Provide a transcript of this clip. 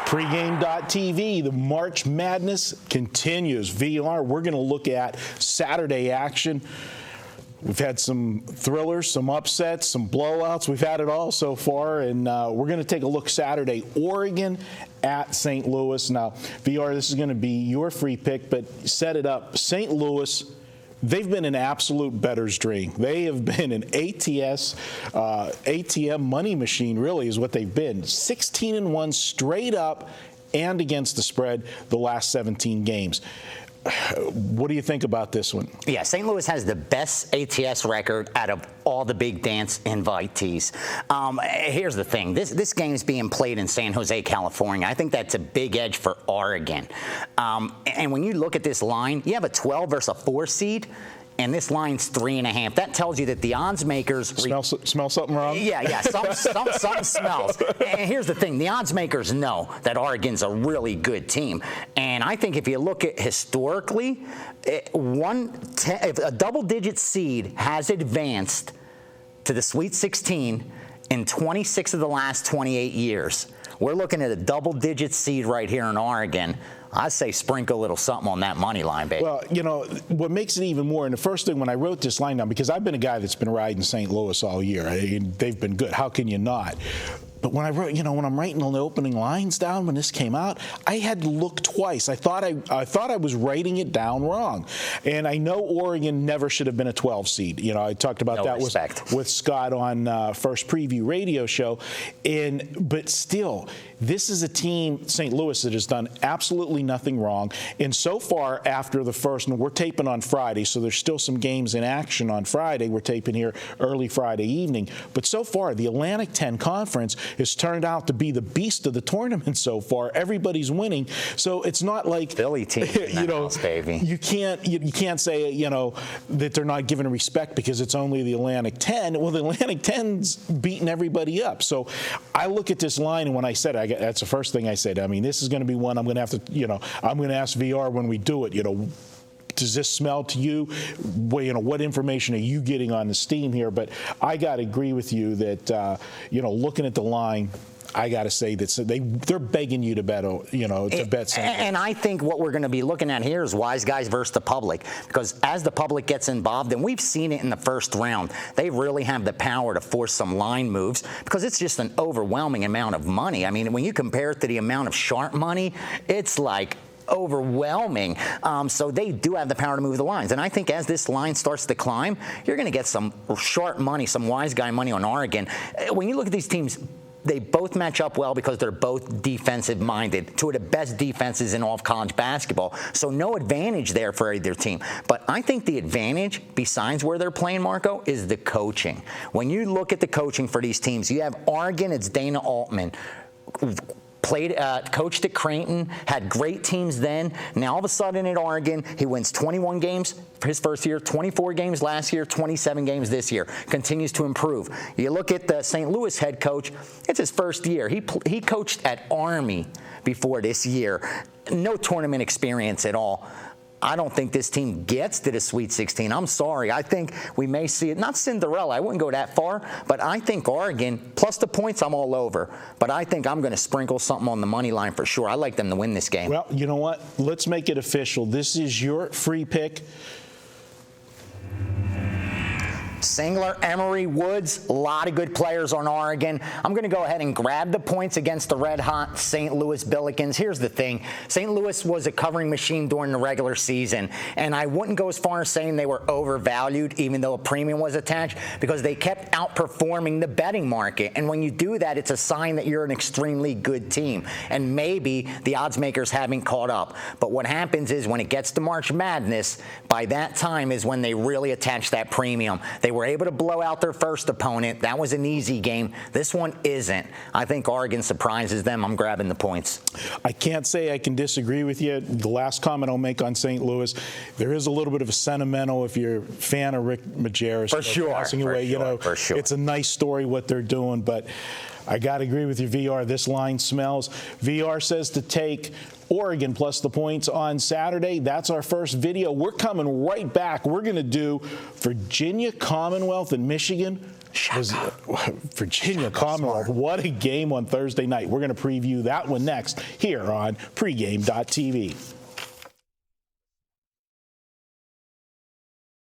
Pregame.tv, the March Madness continues. VR, we're going to look at Saturday action. We've had some thrillers, some upsets, some blowouts. We've had it all so far, and we're going to take a look Saturday. Oregon at St. Louis. Now, VR, this is going to be your free pick, but set it up. St. Louis, they've been an absolute bettor's dream. They have been an ATM money machine, really, is what they've been. 16-1 straight up and against the spread the last 17 games. What do you think about this one? Yeah, St. Louis has the best ATS record out of all the big dance invitees. Here's the thing. This game is being played in San Jose, California. I think that's a big edge for Oregon. And when you look at this line, you have a 12 versus a 4 seed. And this line's 3.5. That tells you that the odds makers smell something wrong. Yeah, something smells. And here's the thing: the odds makers know that Oregon's a really good team, and I think if you look at historically, if a double-digit seed has advanced to the Sweet 16 in 26 of the last 28 years. We're looking at a double-digit seed right here in Oregon. I say sprinkle a little something on that money line, baby. Well, you know, what makes it even more, and the first thing when I wrote this line down, because I've been a guy that's been riding St. Louis all year, they've been good. How can you not? But when I wrote, when I'm writing the opening lines down when this came out, I had to look twice. I thought I was writing it down wrong. And I know Oregon never should have been a 12 seed. I talked about that with Scott on First Preview radio show. But still, this is a team, St. Louis, that has done absolutely nothing wrong. And so far after the first, and we're taping on Friday, so there's still some games in action on Friday. We're taping here early Friday evening. But so far, the Atlantic 10 Conference has turned out to be the beast of the tournament so far. Everybody's winning, so it's not like Philly team, baby. You can't say that they're not given respect because it's only the Atlantic 10. Well, the Atlantic 10's beating everybody up. So I look at this line, and when I said it, that's the first thing I said. I mean, this is going to be one I'm going to have to, I'm going to ask VR when we do it. Does this smell to you? What information are you getting on the steam here? But I got to agree with you that, looking at the line, I got to say that they're begging you to bet, to bet something. And I think what we're going to be looking at here is wise guys versus the public, because as the public gets involved, and we've seen it in the first round, they really have the power to force some line moves because it's just an overwhelming amount of money. I mean, when you compare it to the amount of sharp money, it's like overwhelming. So they do have the power to move the lines. And I think as this line starts to climb, you're going to get some sharp money, some wise guy money on Oregon. When you look at these teams, they both match up well because they're both defensive-minded, two of the best defenses in all of college basketball. So no advantage there for either team. But I think the advantage, besides where they're playing, Marco, is the coaching. When you look at the coaching for these teams, you have Oregon, it's Dana Altman. Coached at Creighton, had great teams then. Now all of a sudden at Oregon, he wins 21 games for his first year, 24 games last year, 27 games this year. Continues to improve. You look at the St. Louis head coach, it's his first year. He coached at Army before this year. No tournament experience at all. I don't think this team gets to the Sweet 16. I'm sorry. I think we may see it. Not Cinderella. I wouldn't go that far. But I think Oregon, plus the points, I'm all over. But I think I'm going to sprinkle something on the money line for sure. I like them to win this game. Well, you know what? Let's make it official. This is your free pick. Singler, Emery, Woods, a lot of good players on Oregon. I'm going to go ahead and grab the points against the red-hot St. Louis Billikens. Here's the thing. St. Louis was a covering machine during the regular season, and I wouldn't go as far as saying they were overvalued, even though a premium was attached, because they kept outperforming the betting market. And when you do that, it's a sign that you're an extremely good team, and maybe the odds makers haven't caught up. But what happens is when it gets to March Madness, by that time is when they really attach that premium. They were able to blow out their first opponent. That was an easy game. This one isn't. I think Oregon surprises them. I'm grabbing the points. I can't say I can disagree with you. The last comment I'll make on St. Louis, there is a little bit of a sentimental if you're a fan of Rick Majerus. For sure. Passing away. For sure. It's a nice story what they're doing, but I got to agree with you, VR. This line smells. VR says to take Oregon plus the points on Saturday. That's our first video. We're coming right back. We're going to do Virginia, Commonwealth, and Michigan Virginia Commonwealth. What a game on Thursday night. We're going to preview that one next here on pregame.tv.